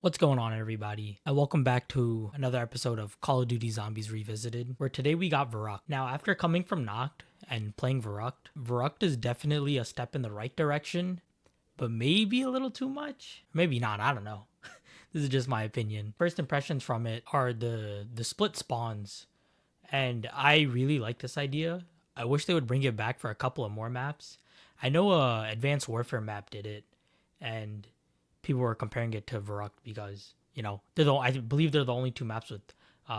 What's going on, everybody? And welcome back to another episode of Call of Duty Zombies Revisited, where today we got Verruckt. Now, after coming from Noct and playing Verruckt is definitely a step in the right direction, but maybe a little too much. Maybe not, I don't know. This is just my opinion. First impressions from it are the split spawns, and I really like this idea. I wish they would bring it back for a couple of more maps. I know Advanced Warfare map did it, and people were comparing it to Verruckt because I believe they're the only two maps with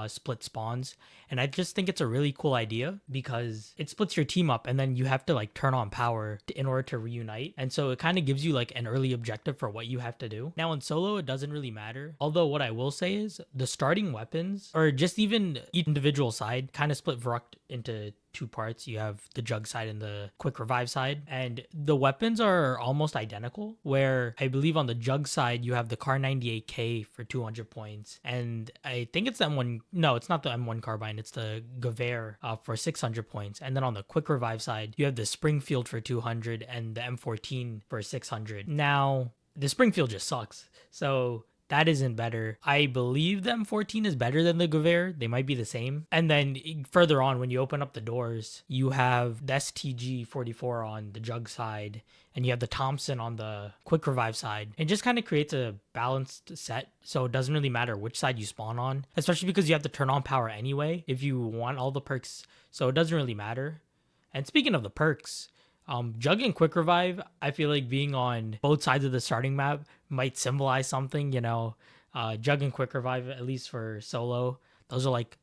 split spawns, and I just think it's a really cool idea because it splits your team up, and then you have to like turn on power in order to reunite, and so it kind of gives you like an early objective for what you have to do. Now in solo, it doesn't really matter. Although what I will say is the starting weapons, or just even each individual side, kind of split Verruckt into two parts. You have the jug side and the quick revive side, and the weapons are almost identical, where I believe on the jug side you have the Kar 98K for 200 points, and I think it's the M1. No, it's not the M1 carbine, it's the Gewehr for 600 points. And then on the quick revive side you have the Springfield for 200 and the M14 for 600. Now the Springfield just sucks, so that isn't better. I believe the M14 is better than the Gewehr. They might be the same. And then further on, when you open up the doors, you have the STG 44 on the jug side, and you have the Thompson on the quick revive side. It just kind of creates a balanced set, so it doesn't really matter which side you spawn on, especially because you have to turn on power anyway if you want all the perks, so it doesn't really matter. And speaking of the perks, Jug and Quick Revive, I feel like being on both sides of the starting map might symbolize something, Jug and Quick Revive, at least for solo, those are like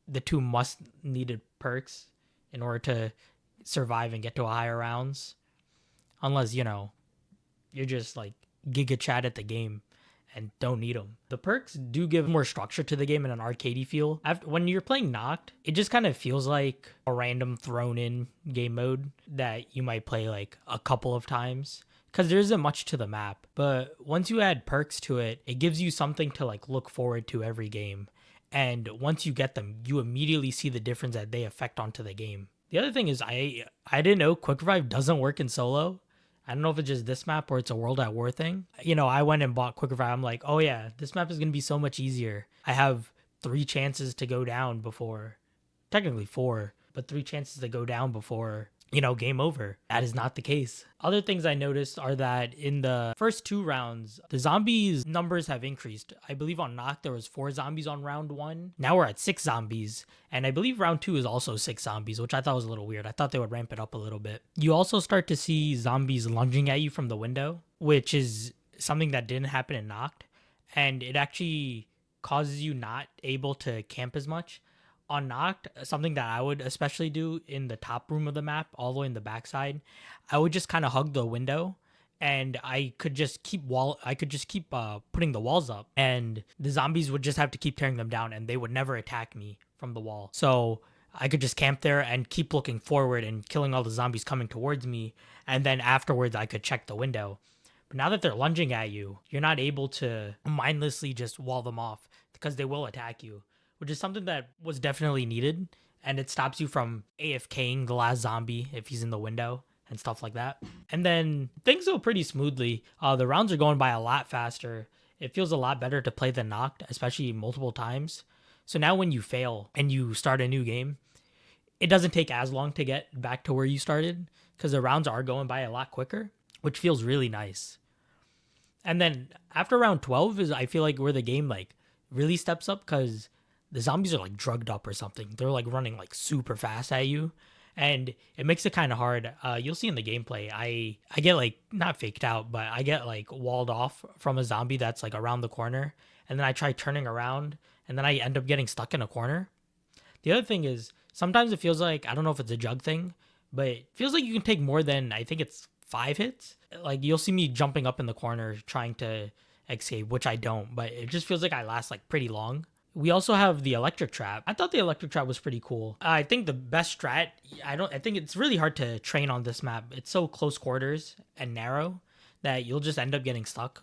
the two must needed perks in order to survive and get to a higher rounds. Unless, you're just like Giga Chad at the game and don't need them. The perks do give more structure to the game in an arcadey feel. When you're playing Noct, it just kind of feels like a random thrown in game mode that you might play like a couple of times because there isn't much to the map. But once you add perks to it, it gives you something to like look forward to every game. And once you get them, you immediately see the difference that they affect onto the game. The other thing is I didn't know Quick Revive doesn't work in solo. I don't know if it's just this map or it's a World at War thing. I went and bought Quick Revive. I'm like, oh yeah, this map is going to be so much easier. I have 3 chances to go down before, technically 4, but 3 chances to go down before, game over. That is not the case. Other things I noticed are that in the first 2 rounds, the zombies numbers have increased. I believe on Noct there was 4 zombies on round 1. Now we're at 6 zombies. And I believe round 2 is also 6 zombies, which I thought was a little weird. I thought they would ramp it up a little bit. You also start to see zombies lunging at you from the window, which is something that didn't happen in Noct. And it actually causes you not able to camp as much. On Noct, something that I would especially do in the top room of the map, all the way in the backside, I would just kind of hug the window, and I could just keep putting the walls up, and the zombies would just have to keep tearing them down, and they would never attack me from the wall. So I could just camp there and keep looking forward and killing all the zombies coming towards me, and then afterwards I could check the window. But now that they're lunging at you, you're not able to mindlessly just wall them off because they will attack you, which is something that was definitely needed, and it stops you from AFKing the last zombie if he's in the window and stuff like that. And then things go pretty smoothly. The rounds are going by a lot faster. It feels a lot better to play than Noct, especially multiple times. So now when you fail and you start a new game, it doesn't take as long to get back to where you started because the rounds are going by a lot quicker, which feels really nice. And then after round 12 is, I feel like, where the game like really steps up because the zombies are like drugged up or something. They're like running like super fast at you, and it makes it kind of hard. You'll see in the gameplay, I get like not faked out, but I get like walled off from a zombie that's like around the corner, and then I try turning around, and then I end up getting stuck in a corner. The other thing is sometimes it feels like, I don't know if it's a jug thing, but it feels like you can take more than, I think it's 5 hits. Like you'll see me jumping up in the corner trying to escape, which I don't, but it just feels like I last like pretty long. We also have the electric trap. I thought the electric trap was pretty cool. I think the best strat, I think it's really hard to train on this map. It's so close quarters and narrow that you'll just end up getting stuck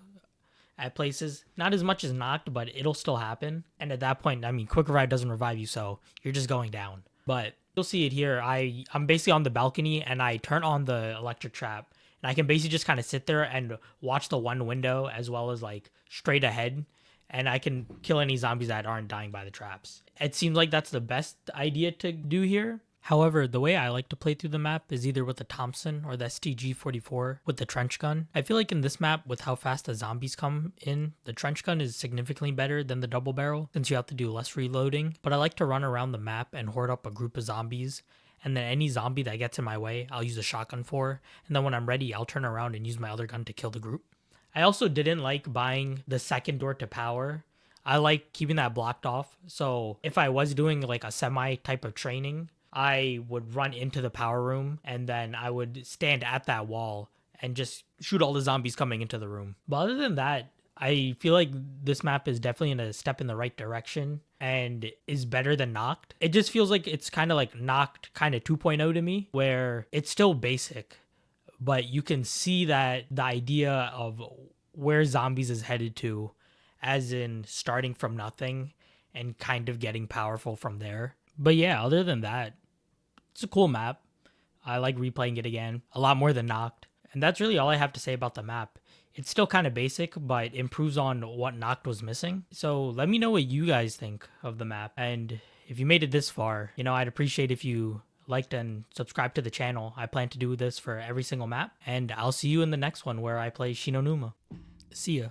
at places. Not as much as Noct, but it'll still happen. And at that point, I mean, Quick Revive doesn't revive you, so you're just going down. But you'll see it here. I'm basically on the balcony and I turn on the electric trap. And I can basically just kind of sit there and watch the one window as well as like straight ahead and I can kill any zombies that aren't dying by the traps. It seems like that's the best idea to do here. However, the way I like to play through the map is either with the Thompson or the STG-44 with the trench gun. I feel like in this map, with how fast the zombies come in, the trench gun is significantly better than the double barrel since you have to do less reloading. But I like to run around the map and horde up a group of zombies, and then any zombie that gets in my way, I'll use a shotgun for, and then when I'm ready, I'll turn around and use my other gun to kill the group. I also didn't like buying the second door to power. I like keeping that blocked off. So if I was doing like a semi type of training, I would run into the power room and then I would stand at that wall and just shoot all the zombies coming into the room. But other than that, I feel like this map is definitely in a step in the right direction and is better than Knocked. It just feels like it's kind of like Knocked kind of 2.0 to me, where it's still basic, but you can see that the idea of where zombies is headed to, as in starting from nothing and kind of getting powerful from there. But yeah, other than that, it's a cool map. I like replaying it again a lot more than Knocked. And that's really all I have to say about the map. It's still kind of basic, but improves on what Knocked was missing. So let me know what you guys think of the map. And if you made it this far, I'd appreciate if you liked and subscribed to the channel. I plan to do this for every single map. And I'll see you in the next one where I play Shinonuma. See ya.